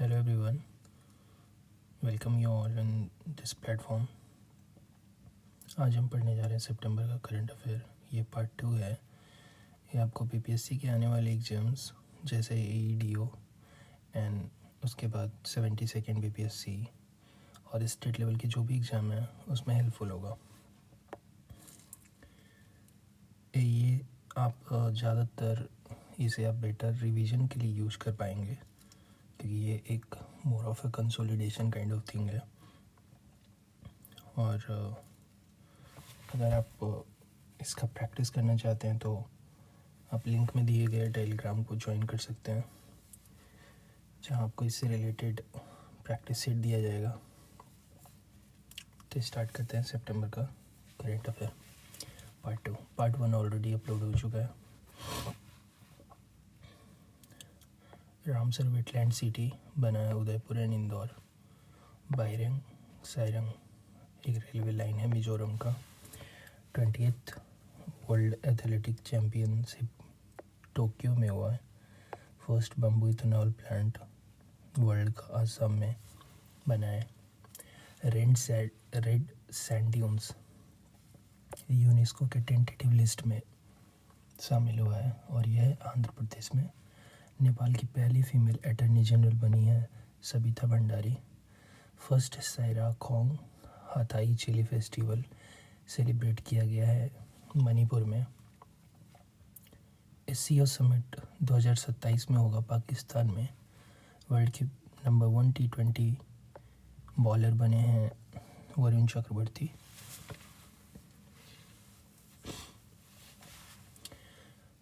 Hello everyone, welcome you all on this platform. आज हम पढ़ने जा रहे हैं सितंबर का करंट अफेयर। ये पार्ट 2 है। ये आपको बीपीएससी के आने वाले एग्ज़ाम्स जैसे AEDO एंड उसके बाद 72nd बीपीएससी और स्टेट लेवल के जो भी एग्ज़ाम हैं उसमें हेल्पफुल होगा। ये आप ज़्यादातर इसे आप बेटर रिवीजन के लिए यूज़ कर पाएंगे क्योंकि ये एक more of a consolidation kind of thing है। और अगर आप इसका प्रैक्टिस करना चाहते हैं तो आप लिंक में दिए गए टेलीग्राम को ज्वाइन कर सकते हैं, जहां आपको इससे रिलेटेड प्रैक्टिस सेट दिया जाएगा। तो स्टार्ट करते हैं सितंबर का current affair part 2। Part 1 already upload हो चुका है। रामसर वेटलैंड सिटी बना है उदयपुर एंड इंदौर। बाइरंग साइरंग एक रेलवे लाइन है मिजोरम का। 20th world athletic championship Tokyo में हुआ है। First bamboo ethanol plant world का आसाम में बना है। रेड सैंड ड्यून्स यूनेस्को के टेंटेटिव लिस्ट में शामिल हुआ है और यह आंध्र प्रदेश में। नेपाल की पहली फीमेल अटॉर्नी जनरल बनी है Sabita Bhandari. First Sirarakhong Hathei chilli festival celebrate किया गया है मणिपुर में। SCO समिट 2027 में होगा पाकिस्तान में। वर्ल्ड के नंबर 1 T20 बॉलर बने हैं Varun Chakravarthy.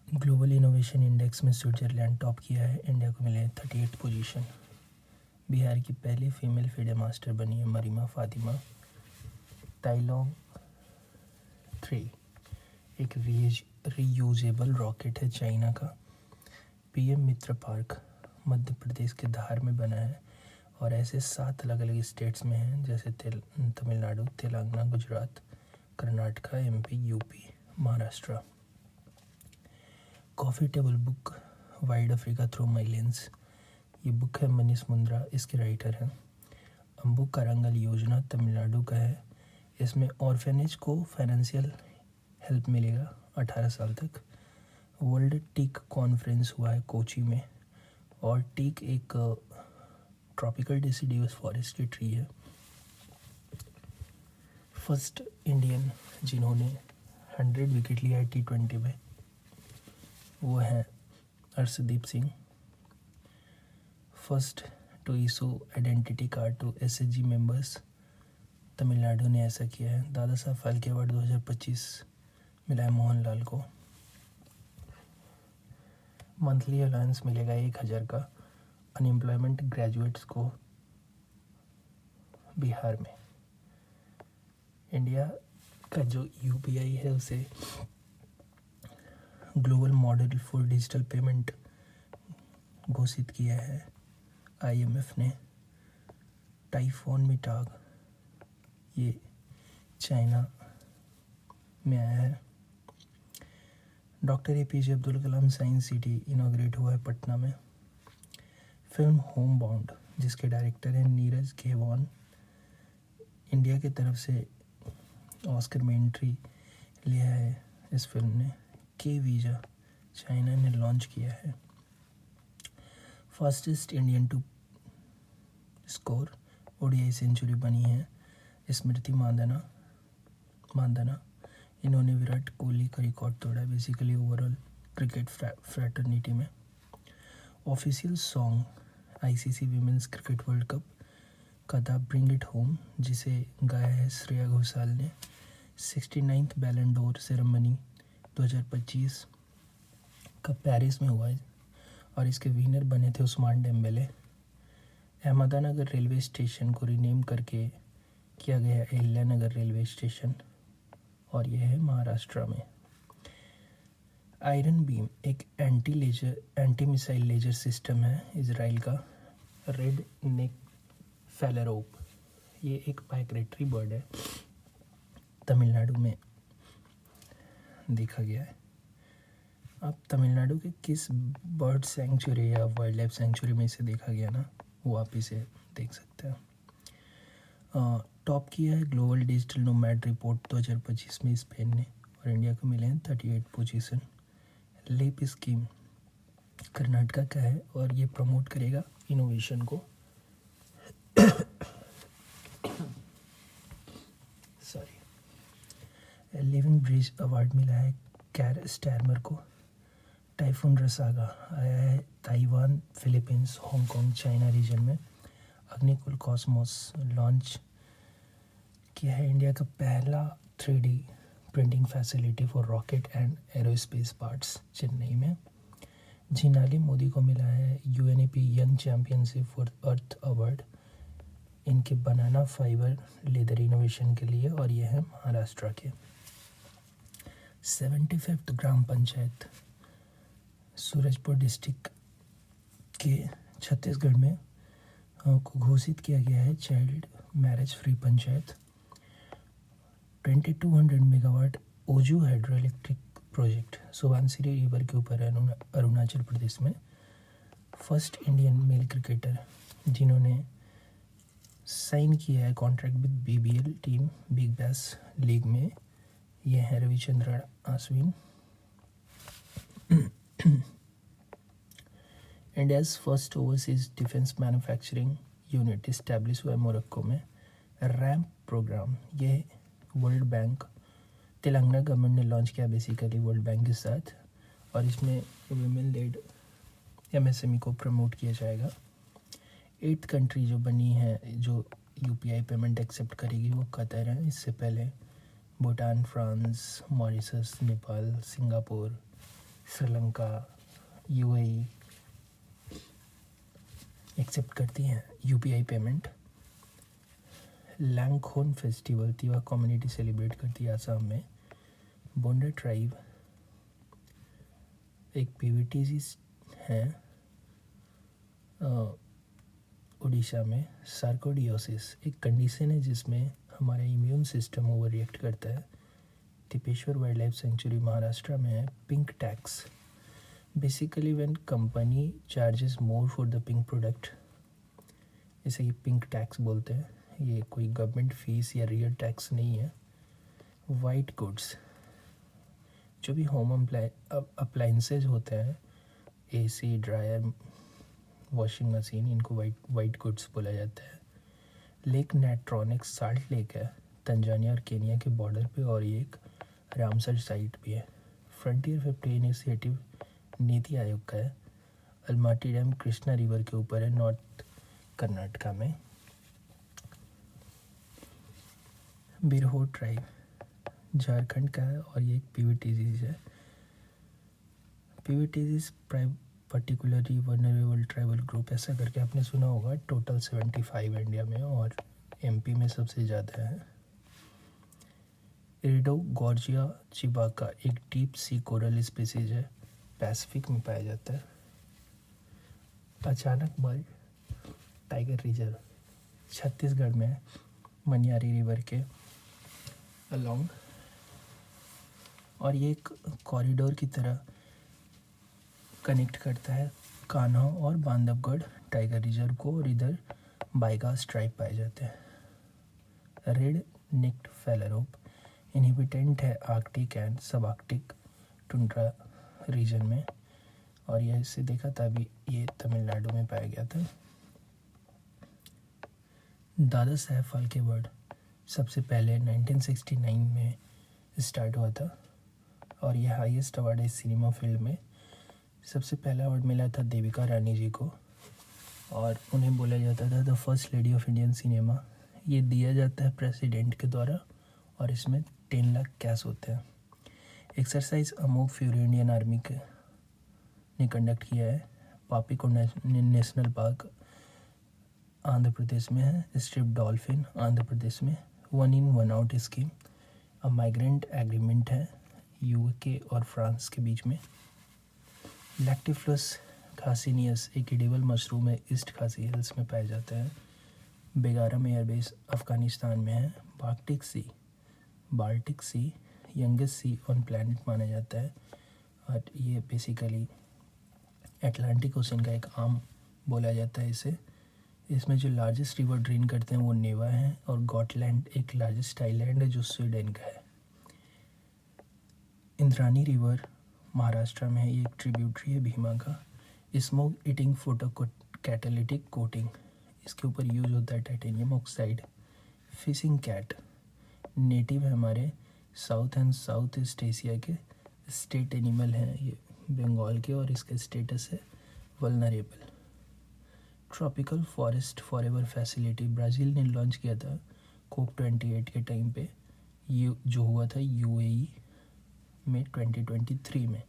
Global innovation index में स्विट्जरलैंड टॉप किया है। इंडिया को मिले 38 पोजीशन। बिहार की पहली फीमेल फीडर मास्टर बनी है मरीमा फातिमा। ताइलोंग 3 एक रीयूजेबल रॉकेट है चाइना का। PM मित्र पार्क मध्य प्रदेश के धार में बना है और ऐसे 7 अलग अलग स्टेट्स में हैं जैसे Tamil Nadu, Telangana, Gujarat, Karnataka, MP, UP, Maharashtra. Coffee table book wide Africa through my lens, ये बुक है मनीष मुंद्रा, इसके राइटर हैं। अम्बू कारंगल योजना तमिलनाडु का है। इसमें ऑर्फेनेज को फाइनेंशियल हेल्प मिलेगा 18 साल तक। वर्ल्ड टीक कॉन्फ्रेंस हुआ है कोची में और टीक एक ट्रॉपिकल डिसिडियस फॉरेस्ट की ट्री है। फर्स्ट इंडियन जिन्होंने 100 विकेट लिया है T20 में वो है Arshdeep Singh. First to issue identity card to SHG members Tamil Nadu ने ऐसा किया है। दादा साहब फाल्के अवार्ड 2025 मिला है मोहनलाल को। मंथली अलाउंस मिलेगा 1000 का अनएम्प्लॉयमेंट ग्रेजुएट्स को बिहार में। इंडिया का जो UPI है उसे global model for digital payment घोषित किया है IMF ने। टाइफोन मिटाग ये चाइना में आया है। Doctor APJ Abdul Kalam science city inaugurate हुआ है पटना में। फिल्म होम बाउंड जिसके डायरेक्टर हैं नीरज घेवान, इंडिया की तरफ से ऑस्कर में एंट्री लिया है इस फिल्म ने। वीज़ा चाइना ने लॉन्च किया है। Fastest Indian to score ODI century बनी है स्मृति मांदाना। इन्होंने विराट कोहली का रिकॉर्ड तोड़ा बेसिकली ओवरऑल क्रिकेट फ्रैटर्निटी में। Official song ICC women's cricket world cup का था ब्रिंग इट होम, जिसे गाया है श्रेया घोषाल ने। 69th बैलन डोर सेरेमनी 2025 का पेरिस में हुआ है और इसके विनर बने थे Ousmane Dembele. Ahmednagar railway station को रीनेम करके किया गया अहिल्यानगर रेलवे स्टेशन और यह है महाराष्ट्र में। आयरन बीम एक एंटी मिसाइल लेजर सिस्टम है इजराइल का। रेड नेक फैलरोप ये एक माइग्रेटरी बर्ड है, तमिलनाडु में देखा गया है। अब तमिलनाडु के किस बर्ड सेंचुरी या वाइल्ड लाइफ सेंचुरी में इसे देखा गया ना, वो आप इसे देख सकते हैं। टॉप किया है ग्लोबल डिजिटल नोमैड रिपोर्ट 2025 में स्पेन ने, और इंडिया को मिले हैं 38 पोजीशन। लेप स्कीम कर्नाटका का है और ये प्रमोट करेगा इनोवेशन को। सॉरी। लिविंग ब्रिज अवार्ड मिला है कैर स्टैरमर को। टाइफून रसागा आया है Taiwan, Philippines, Hong Kong, China region में। अग्निकुल कॉस्मोस लॉन्च किया है इंडिया का पहला 3D printing facility for rocket and aerospace parts Chennai में। जिनाली मोदी को मिला है UNEP young championship for earth award इनके बनाना फाइबर लेदर इनोवेशन के लिए, और ये है महाराष्ट्र के। 75th ग्राम पंचायत सूरजपुर डिस्ट्रिक्ट के छत्तीसगढ़ में को घोषित किया गया है child marriage free panchayat. 2200 megawatt Oju hydro electric project Subansiri river के ऊपर है अरुणाचल प्रदेश में। फर्स्ट इंडियन मेल क्रिकेटर जिन्होंने साइन किया है contract with BBL team Big Bash League में, ये है Ravichandran Ashwin. India's first overseas defence manufacturing unit establish हुआ है मोरक्को में। रैम्प प्रोग्राम ये वर्ल्ड बैंक तेलंगाना गवर्नमेंट ने लॉन्च किया बेसिकली वर्ल्ड बैंक के साथ, और इसमें वुमेन लेड MSME को प्रमोट किया जाएगा। 8th कंट्री जो बनी है जो UPI पेमेंट एक्सेप्ट करेगी वो कतर है। इससे पहले Bhutan, France, Mauritius, Nepal, Singapore, Sri Lanka, UAE accept करती हैं UPI payment. Langkhon festival Tiwa community celebrate करती है आसाम में। बोंडा ट्राइब एक PVTG है उड़ीसा में। सार्कोडियोसिस एक कंडीशन है जिसमें हमारा इम्यून सिस्टम ओवर रिएक्ट करता है। Tipeshwar wild life sanctuary Maharashtra में है। Pink tax basically when company charges more for the pink product, इसे ये पिंक टैक्स बोलते हैं। ये कोई गवर्नमेंट फीस या रियल टैक्स नहीं है। वाइट गुड्स जो भी होम अप्लाइंसेज होते हैं, AC, ड्रायर, वॉशिंग मशीन, इनको वाइट गुड्स बोला जाता है। लेक नेट्रॉनिक्स साल्ट लेक है तंजानिया और केनिया के बॉर्डर पे, और ये एक रामसर साइट भी है। फ्रंटियर 50 इनिशिएटिव नीति आयोग का है। अलमाटी डैम कृष्णा रिवर के ऊपर है नॉर्थ कर्नाटका में। बिरहो ट्राइब झारखंड का है और ये एक PVTG है। PVTG particularly vulnerable tribal group ऐसा करके आपने सुना होगा। टोटल 75 इंडिया में और MP में सबसे ज़्यादा है। इरिडोगोर्जिया चिबाका एक डीप सी कोरल स्पीसीज है, पैसिफिक में पाया जाता है। अचानक बल टाइगर रिजर्व छत्तीसगढ़ में है, मनियारी रिवर के अलोंग, और ये एक कॉरिडोर की तरह कनेक्ट करता है कान्हा और बांधवगढ़ टाइगर रिजर्व को, और इधर बाइगास ट्राइब पाए जाते हैं। रेड नेक्ड फैलरोप इनहिबिटेंट है आर्कटिक एंड सब आर्कटिक टुंड्रा रीजन में, और यह इसे देखा था अभी ये तमिलनाडु में पाया गया था। दादा साहेब फाल्के अवार्ड सबसे पहले 1969 में स्टार्ट हुआ था, और यह हाईएस्ट अवार्ड है सिनेमा फील्ड में। सबसे पहला अवार्ड मिला था देविका रानी जी को, और उन्हें बोला जाता था the first lady of Indian cinema. ये दिया जाता है प्रेसिडेंट के द्वारा, और इसमें 10 लाख कैश होते हैं। एक्सरसाइज अमोघ फ्यूरी इंडियन आर्मी के ने कंडक्ट किया है। पापी को नेशनल पार्क आंध्र प्रदेश में है। स्ट्रिप डॉल्फिन आंध्र प्रदेश में। 1 in 1 out स्कीम अब माइग्रेंट एग्रीमेंट है UK और फ्रांस के बीच में। लैक्टिफ्लस खासिनियस एक एडिबल मशरूम है, ईस्ट खासी हिल्स में पाया जाता है। बेगारम एयरबेस अफगानिस्तान में है। Baltic Sea youngest sea on planet माना जाता है, और ये बेसिकली अटलांटिक ओशन का एक आर्म बोला जाता है इसे। इसमें जो लार्जेस्ट रिवर ड्रेन करते हैं वो नेवा है, और गॉटलैंड एक लार्जेस्ट आइलैंड है जो स्वीडन का है। इंद्रानी रिवर महाराष्ट्र में है, ये एक ट्रिब्यूटरी है भीमा का। Smoke eating photo catalytic coating, इसके ऊपर यूज होता है titanium oxide. Fishing cat native है हमारे south and south east Asia के, स्टेट एनिमल है ये बंगाल के, और इसका स्टेटस है vulnerable. Tropical forest forever facility Brazil ने लॉन्च किया था COP28 के टाइम पे, ये जो हुआ था UAE में 2023 में।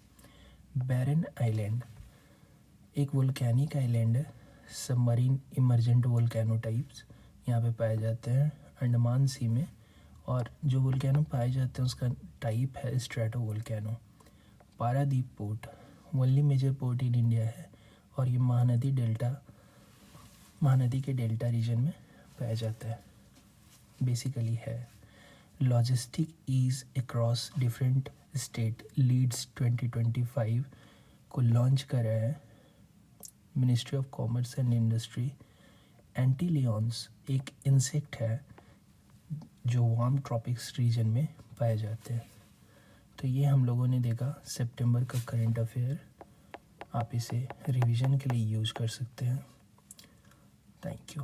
बैरन आइलैंड एक वोल्केनिक आइलैंड है, सबमरीन इमर्जेंट वोल्केनो टाइप्स यहाँ पे पाए जाते हैं अंडमान सी में, और जो वोल्केनो पाए जाते हैं उसका टाइप है stratovolcano. Paradip port only major port in India है, और ये महानदी के डेल्टा रीजन में पाया जाता है बेसिकली है। Logistic ease across different state leads 2025 को लॉन्च करा है ministry of commerce and industry. Antlions एक इंसेक्ट है जो वार्म ट्रॉपिक्स रीजन में पाए जाते हैं। तो ये हम लोगों ने देखा सितंबर का करंट अफेयर, आप इसे रिवीजन के लिए यूज़ कर सकते हैं। Thank you.